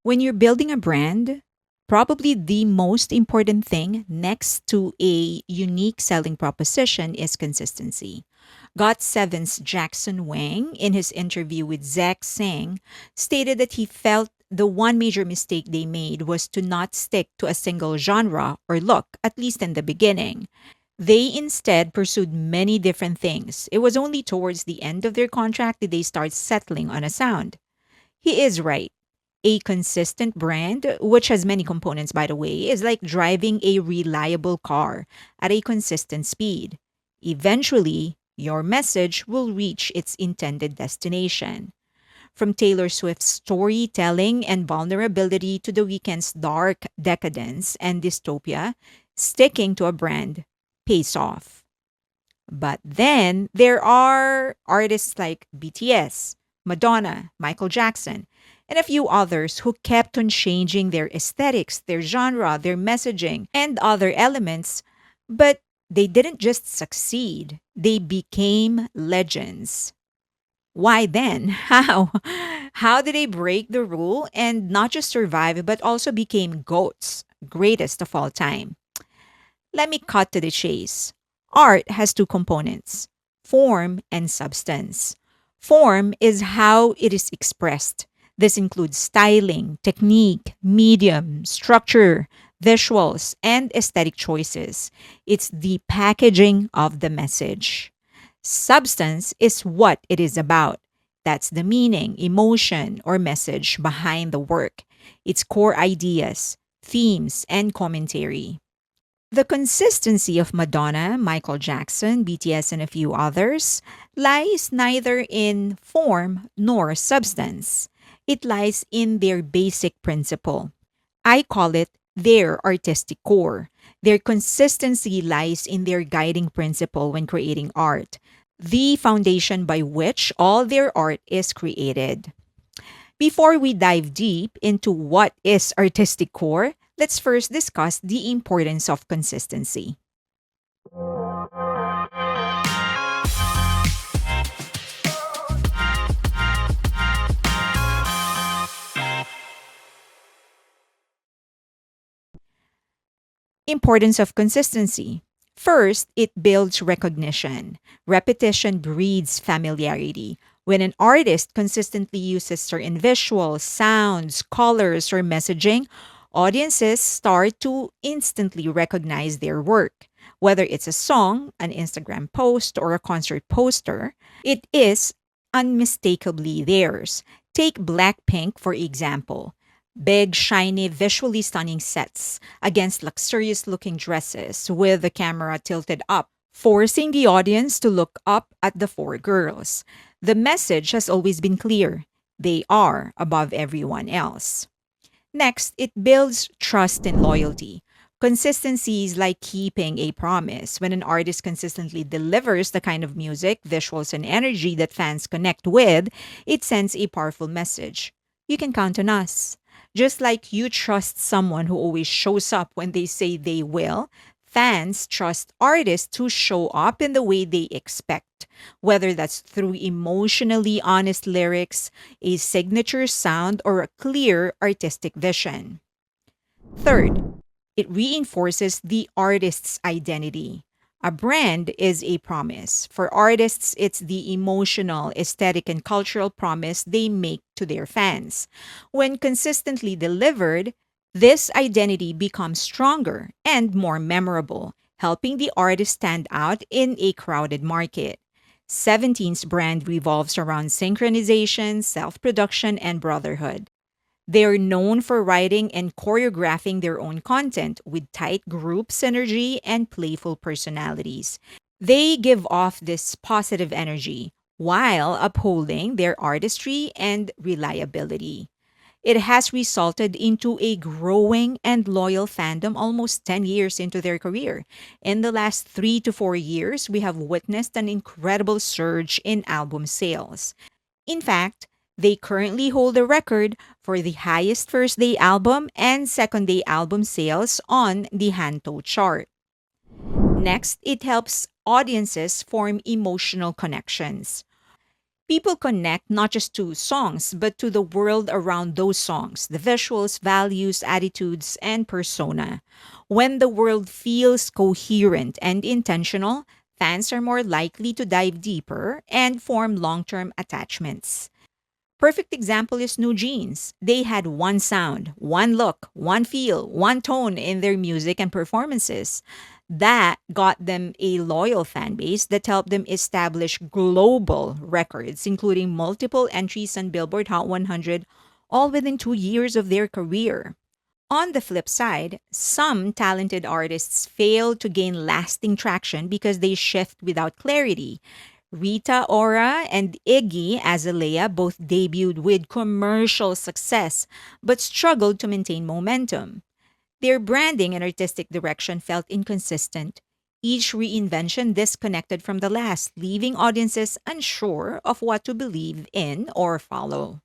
When you're building a brand, probably the most important thing next to a unique selling proposition is consistency. Got7's Jackson Wang, in his interview with Zach Sang, stated that he felt the one major mistake they made was to not stick to a single genre or look, at least in the beginning. They instead pursued many different things. It was only towards the end of their contract that they start settling on a sound. He is right. A consistent brand, which has many components, by the way, is like driving a reliable car at a consistent speed. Eventually, your message will reach its intended destination. From Taylor Swift's storytelling and vulnerability to The Weeknd's dark decadence and dystopia, sticking to a brand pays off. But then there are artists like BTS, Madonna, Michael Jackson, and a few others who kept on changing their aesthetics, their genre, their messaging, and other elements, but they didn't just succeed, they became legends. Why then? How? How did they break the rule and not just survive, but also became GOATs, greatest of all time? Let me cut to the chase. Art has two components: form and substance. Form is how it is expressed. This includes styling, technique, medium, structure, visuals, and aesthetic choices. It's the packaging of the message. Substance is what it is about. That's the meaning, emotion, or message behind the work. Its core ideas, themes, and commentary. The consistency of Madonna, Michael Jackson, BTS, and a few others lies neither in form nor substance. It lies in their basic principle. I call it their artistic core. Their consistency lies in their guiding principle when creating art, the foundation by which all their art is created. Before we dive deep into what is artistic core, let's first discuss the importance of consistency. Importance of consistency. First, it builds recognition. Repetition breeds familiarity. When an artist consistently uses certain visuals, sounds, colors, or messaging, audiences start to instantly recognize their work. Whether it's a song, an Instagram post, or a concert poster, it is unmistakably theirs. Take Blackpink, for example. Big, shiny, visually stunning sets against luxurious looking dresses with the camera tilted up, forcing the audience to look up at the four girls. The message has always been clear: they are above everyone else. Next, it builds trust and loyalty. Consistency is like keeping a promise. When an artist consistently delivers the kind of music, visuals, and energy that fans connect with, it sends a powerful message. You can count on us. Just like you trust someone who always shows up when they say they will, fans trust artists who show up in the way they expect, whether that's through emotionally honest lyrics, a signature sound, or a clear artistic vision. Third, it reinforces the artist's identity. A brand is a promise. For artists, it's the emotional, aesthetic, and cultural promise they make to their fans. When consistently delivered, this identity becomes stronger and more memorable, helping the artist stand out in a crowded market. Seventeen's brand revolves around synchronization, self production, and brotherhood. They're known for writing and choreographing their own content with tight group synergy and playful personalities. They give off this positive energy while upholding their artistry and reliability. It has resulted into a growing and loyal fandom almost 10 years into their career. In the last 3 to 4 years, we have witnessed an incredible surge in album sales. In fact, they currently hold the record for the highest first day album and second day album sales on the Hanto chart. Next, it helps audiences form emotional connections. People connect not just to songs, but to the world around those songs, the visuals, values, attitudes, and persona. When the world feels coherent and intentional, fans are more likely to dive deeper and form long term attachments. Perfect example is New Jeans. They had one sound, one look, one feel, one tone in their music and performances. That got them a loyal fan base that helped them establish global records, including multiple entries on Billboard Hot 100, all within 2 years of their career. On the flip side, some talented artists fail to gain lasting traction because they shift without clarity. Rita Ora and Iggy Azalea both debuted with commercial success but struggled to maintain momentum. Their branding and artistic direction felt inconsistent. Each reinvention disconnected from the last, leaving audiences unsure of what to believe in or follow.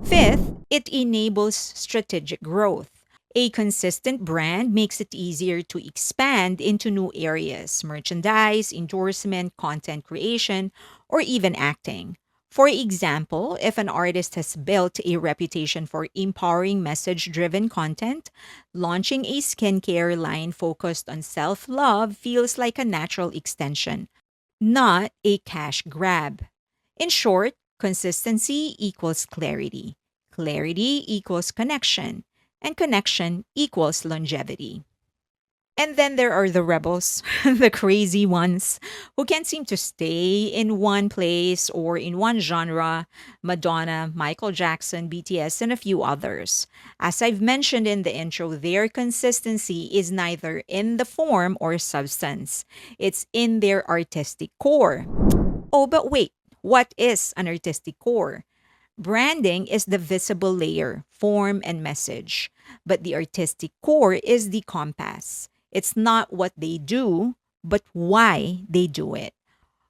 Fifth, it enables strategic growth. A consistent brand makes it easier to expand into new areas: merchandise, endorsement, content creation, or even acting. For example, if an artist has built a reputation for empowering message driven content, launching a skincare line focused on self love feels like a natural extension, not a cash grab. In short, consistency equals clarity, clarity equals connection, and connection equals longevity. And then there are the rebels, the crazy ones, who can't seem to stay in one place or in one genre: Madonna, Michael Jackson, BTS, and a few others. As I've mentioned in the intro, their consistency is neither in the form or substance, it's in their artistic core. Oh, but wait, what is an artistic core? Branding is the visible layer, form, and message. But the artistic core is the compass. It's not what they do, but why they do it.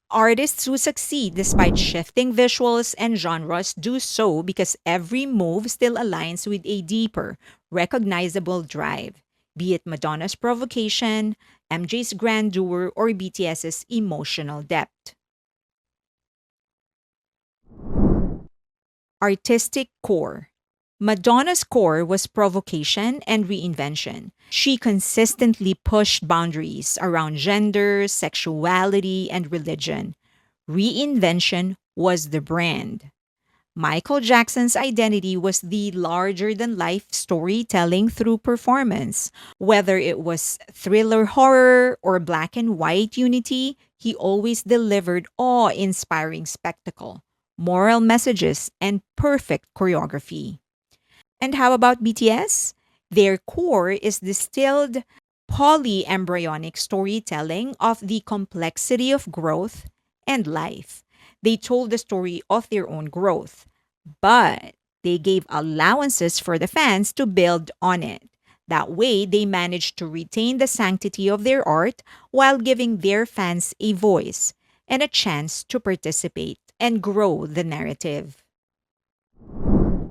Artists who succeed despite shifting visuals and genres do so because every move still aligns with a deeper, recognizable drive, be it Madonna's provocation, MJ's grandeur, or BTS's emotional depth. Artistic core. Madonna's core was provocation and reinvention. She consistently pushed boundaries around gender, sexuality, and religion. Reinvention was the brand. Michael Jackson's identity was the larger than life storytelling through performance. Whether it was thriller horror or black and white unity, he always delivered awe inspiring spectacle, moral messages, and perfect choreography. And how about BTS? Their core is distilled polyembryonic storytelling of the complexity of growth and life. They told the story of their own growth, but they gave allowances for the fans to build on it. That way, they managed to retain the sanctity of their art while giving their fans a voice and a chance to participate and grow the narrative.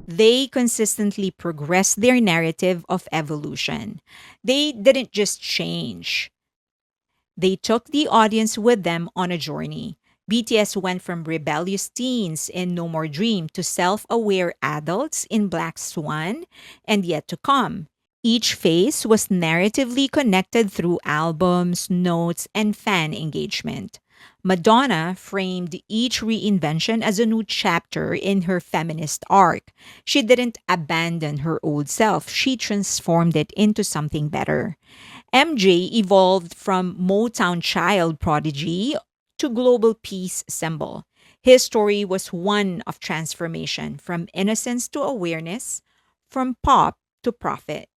They consistently progressed their narrative of evolution. They didn't just change, they took the audience with them on a journey. BTS went from rebellious teens in No More Dream to self aware adults in Black Swan and Yet to Come. Each phase was narratively connected through albums, notes, and fan engagement. Madonna framed each reinvention as a new chapter in her feminist arc. She didn't abandon her old self, she transformed it into something better. MJ evolved from Motown child prodigy to global peace symbol. His story was one of transformation, from innocence to awareness, from pop to profit,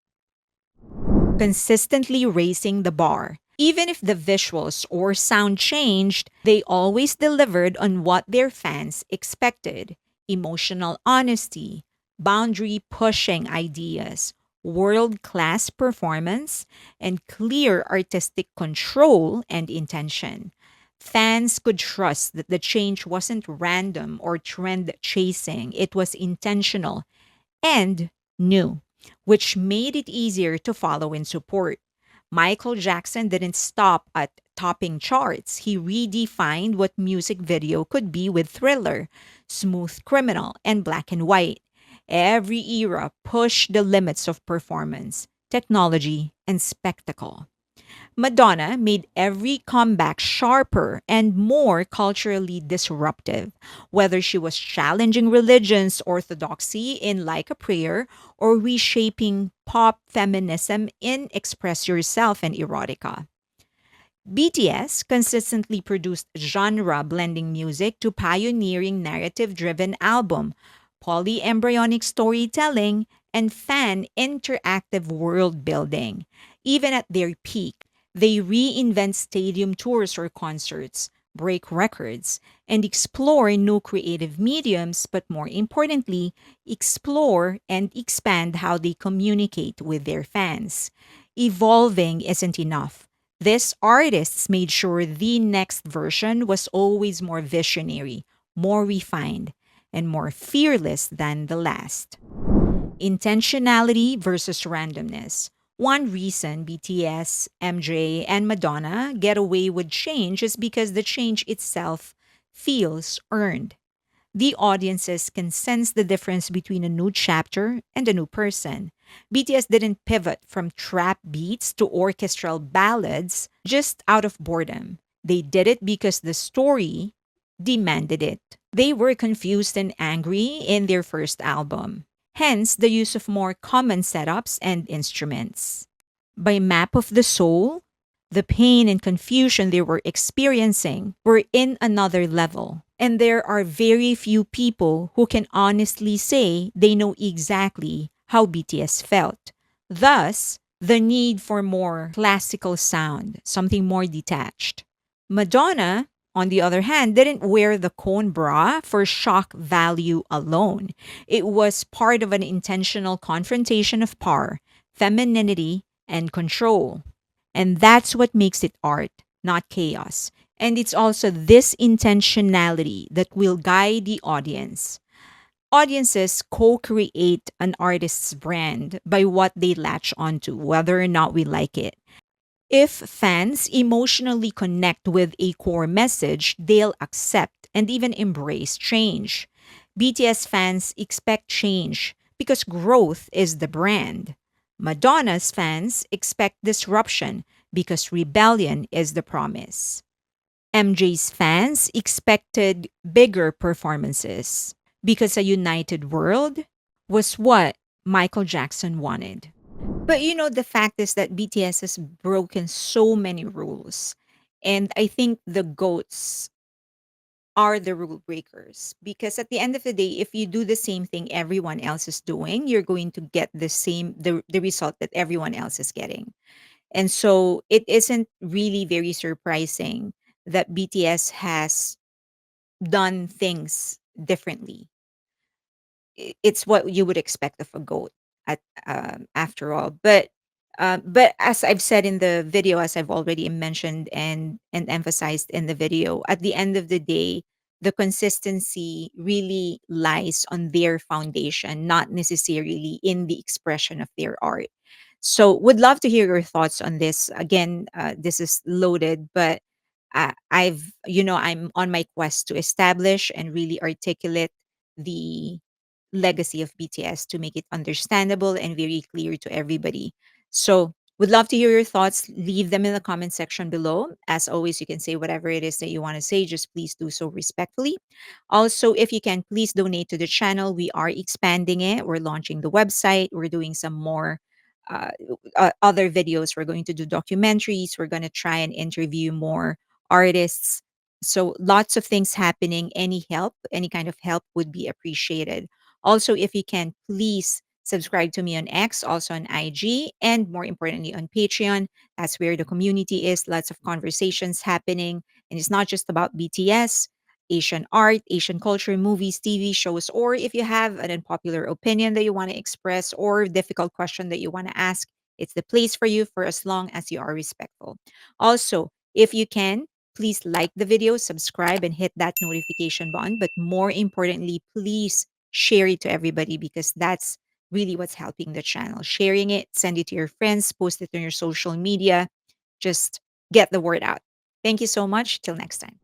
consistently raising the bar. Even if the visuals or sound changed, they always delivered on what their fans expected: emotional honesty, boundary pushing ideas, world class performance, and clear artistic control and intention. Fans could trust that the change wasn't random or trend chasing, it was intentional and new, which made it easier to follow and support. Michael Jackson didn't stop at topping charts. He redefined what music video could be with Thriller, Smooth Criminal, and Black and White. Every era pushed the limits of performance, technology, and spectacle. Madonna made every comeback sharper and more culturally disruptive, whether she was challenging religion's orthodoxy in Like a Prayer or reshaping pop feminism in Express Yourself and Erotica. BTS consistently produced genre blending music to pioneering narrative driven album, polyembryonic storytelling, and fan interactive world building. Even at their peak, they reinvent stadium tours or concerts, break records, and explore new creative mediums, but more importantly, explore and expand how they communicate with their fans. Evolving isn't enough. These artists made sure the next version was always more visionary, more refined, and more fearless than the last. Intentionality versus randomness. One reason BTS, MJ, and Madonna get away with change is because the change itself feels earned. The audiences can sense the difference between a new chapter and a new person. BTS didn't pivot from trap beats to orchestral ballads just out of boredom. They did it because the story demanded it. They were confused and angry in their first album, hence the use of more common setups and instruments. By Map of the Soul, the pain and confusion they were experiencing were in another level. And there are very few people who can honestly say they know exactly how BTS felt. Thus, the need for more classical sound, something more detached. Madonna, on the other hand, didn't wear the cone bra for shock value alone. It was part of an intentional confrontation of power, femininity, and control. And that's what makes it art, not chaos. And it's also this intentionality that will guide the audience. Audiences co create an artist's brand by what they latch onto, whether or not we like it. If fans emotionally connect with a core message, they'll accept and even embrace change. BTS fans expect change because growth is the brand. Madonna's fans expect disruption because rebellion is the promise. MJ's fans expected bigger performances because a united world was what Michael Jackson wanted. But the fact is that BTS has broken so many rules. And I think the GOATs are the rule breakers because at the end of the day, if you do the same thing everyone else is doing, you're going to get the result that everyone else is getting. And so it isn't really very surprising that BTS has done things differently. It's what you would expect of a goat at after all. But as I've said in the video, as I've already mentioned and emphasized in the video, at the end of the day, the consistency really lies on their foundation, not necessarily in the expression of their art. So, would love to hear your thoughts on this. Again, this is loaded, but I'm on my quest to establish and really articulate the legacy of BTS to make it understandable and very clear to everybody. So, would love to hear your thoughts. Leave them in the comment section below. As always, you can say whatever it is that you want to say. Just please do so respectfully. Also, if you can, please donate to the channel. We are expanding it. We're launching the website. We're doing some more uh, other videos. We're going to do documentaries. We're going to try and interview more artists. So, lots of things happening. Any help, any kind of help would be appreciated. Also, if you can, please subscribe to me on X, also on IG, and more importantly, on Patreon. That's where the community is. Lots of conversations happening. And it's not just about BTS, Asian art, Asian culture, movies, TV shows, or if you have an unpopular opinion that you want to express or difficult question that you want to ask, it's the place for you for as long as you are respectful. Also, if you can, please like the video, subscribe, and hit that notification button. But more importantly, please share it to everybody because that's really what's helping the channel. Sharing it, send it to your friends, post it on your social media, just get the word out. Thank you so much. Till next time.